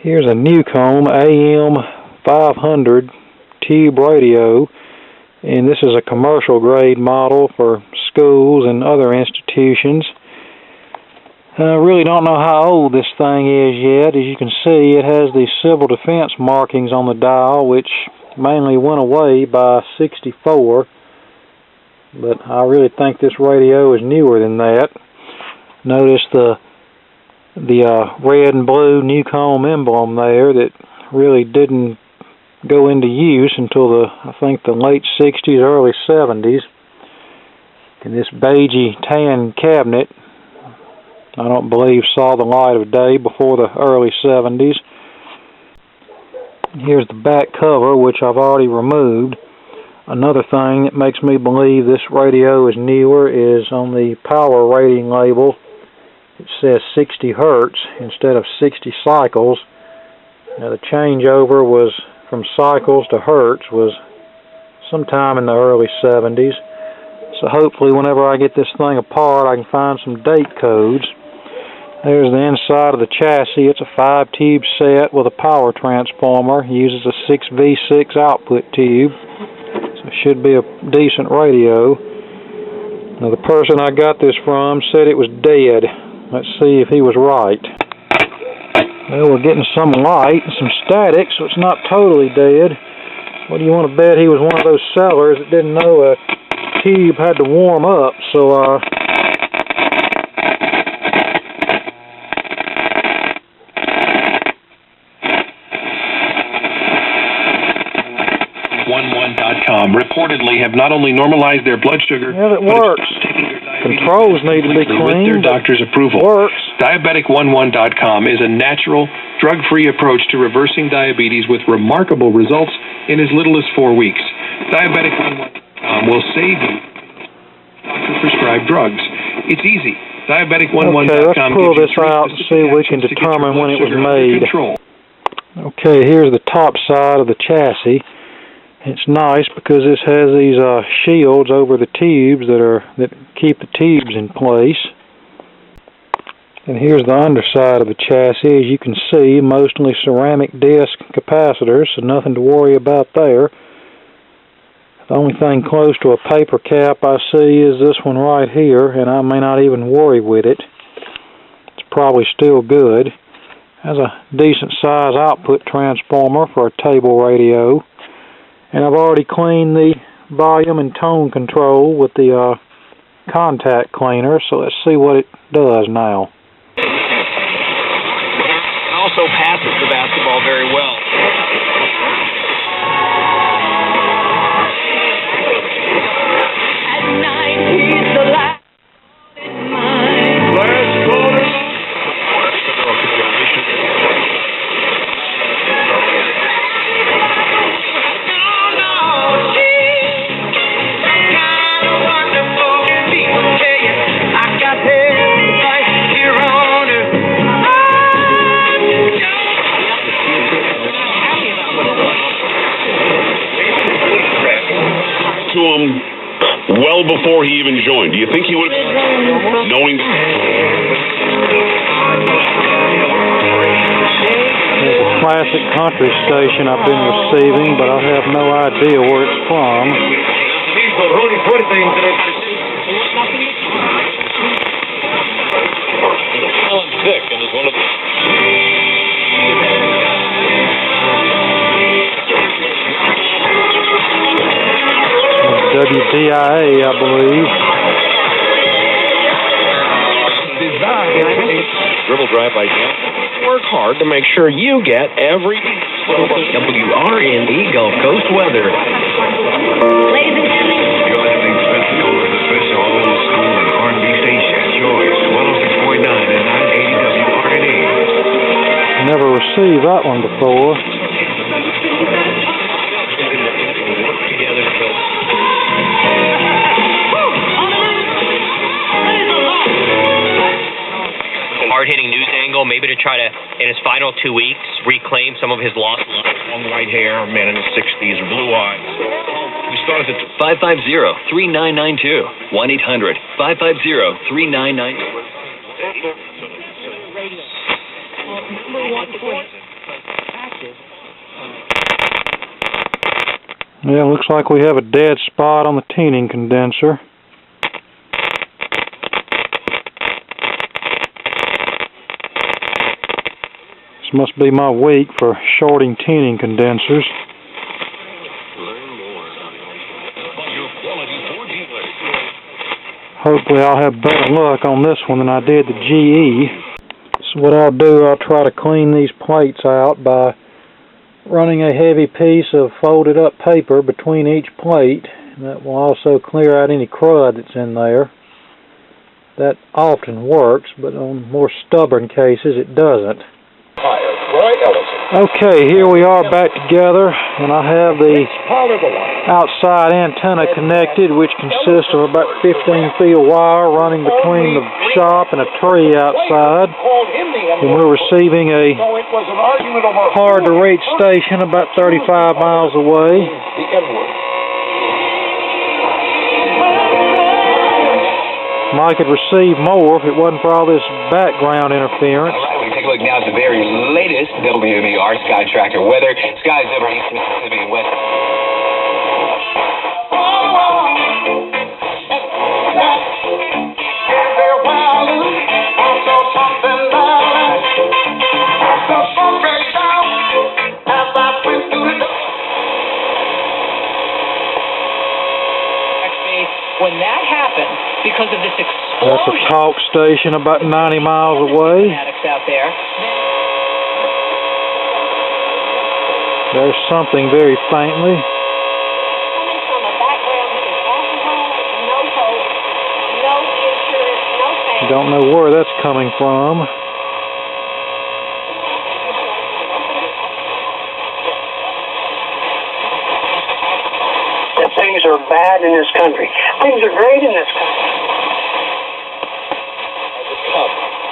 Here's a Newcomb AM-500 tube radio, and this is a commercial grade model for schools and other institutions. I really don't know how old this thing is yet. As you can see, it has the civil defense markings on the dial, which mainly went away by '64, but I really think this radio is newer than that. Notice the red and blue Newcomb emblem there that really didn't go into use until I think the late '60s, early '70s. And this beigey tan cabinet, I don't believe saw the light of day before the early '70s. Here's the back cover, which I've already removed. Another thing that makes me believe this radio is newer is on the power rating label. It says 60 hertz instead of 60 cycles. Now the changeover was from cycles to hertz was sometime in the early '70s. So hopefully whenever I get this thing apart I can find some date codes. There's the inside of the chassis. It's a 5-tube set with a power transformer. It uses a 6V6 output tube. So it should be a decent radio. Now the person I got this from said it was dead. Let's see if he was right. Well, we're getting some light and some static, so it's not totally dead. What do you want to bet he was one of those sellers that didn't know a tube had to warm up, so 11.com reportedly have not only normalized their blood sugar, yeah, it works. Controls need to be cleaned. With their doctor's approval. Works. Diabetic11.com is a natural, drug-free approach to reversing diabetes with remarkable results in as little as 4 weeks. Diabetic11.com will save you doctor-prescribed drugs. It's easy. Diabetic11.com okay, let's pull this out and see if we can determine when it was made. Okay, here's the top side of the chassis. It's nice because this has these shields over the tubes that keep the tubes in place. And here's the underside of the chassis. As you can see, mostly ceramic disc capacitors, so nothing to worry about there. The only thing close to a paper cap I see is this one right here, and I may not even worry with it. It's probably still good. Has a decent size output transformer for a table radio. And I've already cleaned the volume and tone control with the contact cleaner, so let's see what it does now. Also passes the basketball very well. At night he's the light in mine. Last quarter. To him well before he even joined. Do you think he would have, knowing? There's a classic country station I've been receiving, but I have no idea where it's from. WDIA, I believe. Dribble drive by Jan. Work hard to make sure you get every WRNE Gulf Coast weather. Ladies and gentlemen, you're listening to Special is a special old school and R&B station. Choice 106.9 and 980 WRNE. Never received that one before. Hard-hitting news angle, maybe to try to, in his final 2 weeks, reclaim some of his lost long white hair, man in his 60s, blue eyes. We started at 550-3992. 1-800-550-3992. Yeah, looks like we have a dead spot on the tuning condenser. This must be my week for shorting tuning condensers. Hopefully I'll have better luck on this one than I did the GE. So what I'll do, I'll try to clean these plates out by running a heavy piece of folded up paper between each plate. And that will also clear out any crud that's in there. That often works, but on more stubborn cases it doesn't. Okay, here we are back together, and I have the outside antenna connected, which consists of about 15 feet of wire running between the shop and a tree outside. And we're receiving a hard-to-reach station about 35 miles away. Might could receive more if it wasn't for all this background interference. Take a look now at the very latest WMER Sky Tracker weather. Skies over East Mississippi and West. When that happened, because of this explosion, that's a talk station about 90 miles away. Out there. There's something very faintly. Coming from a background that is alcohol, no hope, no future, no family. Don't know where that's coming from. Things are bad in this country. Things are great in this country.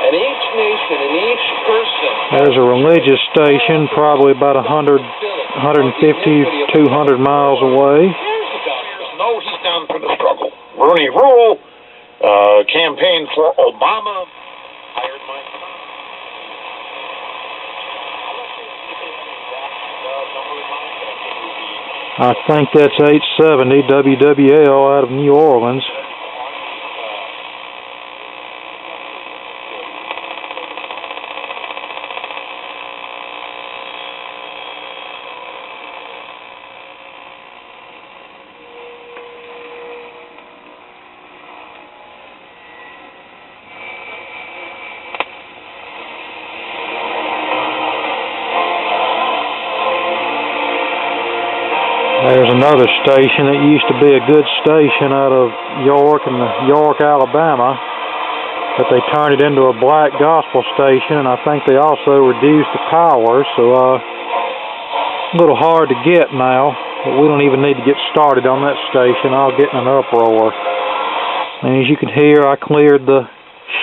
And each nation and each person. There's a religious station probably about 100, 150, 200 miles away. No, he's down for the struggle. Bernie Rule, campaign for Obama. Hired my I think that's 870 WWL out of New Orleans. There's another station that used to be a good station out of York and York, Alabama, but they turned it into a black gospel station, and I think they also reduced the power, so a little hard to get now, but we don't even need to get started on that station. I'll get in an uproar. And as you can hear, I cleared the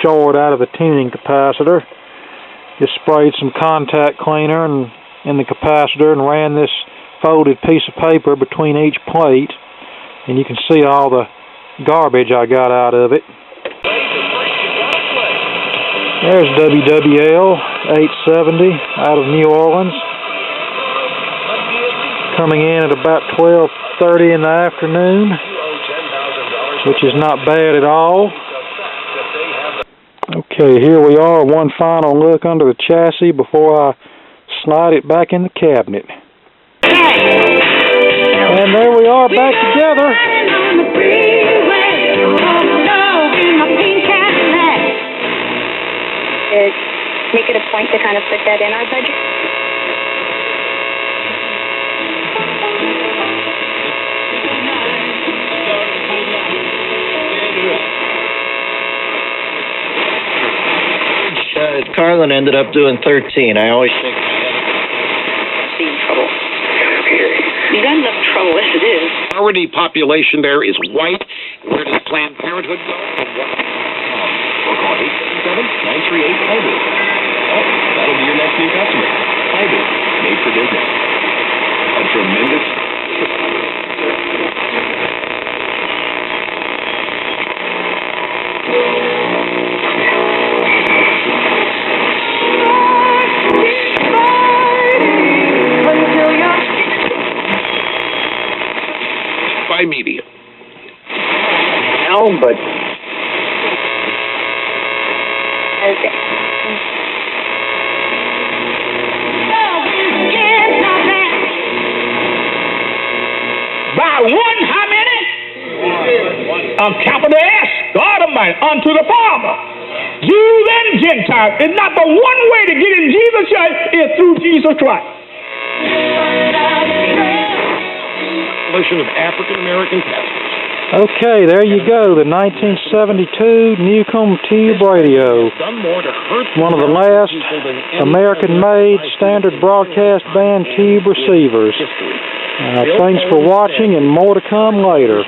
short out of the tuning capacitor, just sprayed some contact cleaner in the capacitor and ran this folded piece of paper between each plate, and you can see all the garbage I got out of it. There's WWL 870 out of New Orleans, coming in at about 12:30 in the afternoon, which is not bad at all. Okay, here we are, one final look under the chassis before I slide it back in the cabinet. And there we are back together. Make it a point to kind of put that in our budget. Carlin ended up doing 13. I always think See trouble. You got enough trouble as it is. Majority population there is white. Where does Planned Parenthood go? Or call 877-938-HYBID. Oh, that'll be your next new customer. HYBID, made for business. A tremendous... media. No, but Okay. By one, how many? Capital S, God Almighty, unto the Father. Jews and Gentiles. It's not the one way to get in Jesus' church is through Jesus Christ. Population of African American pastors. Okay, there you go, the 1972 Newcomb tube radio. One of the last American-made standard broadcast band tube receivers. Thanks for watching, and more to come later.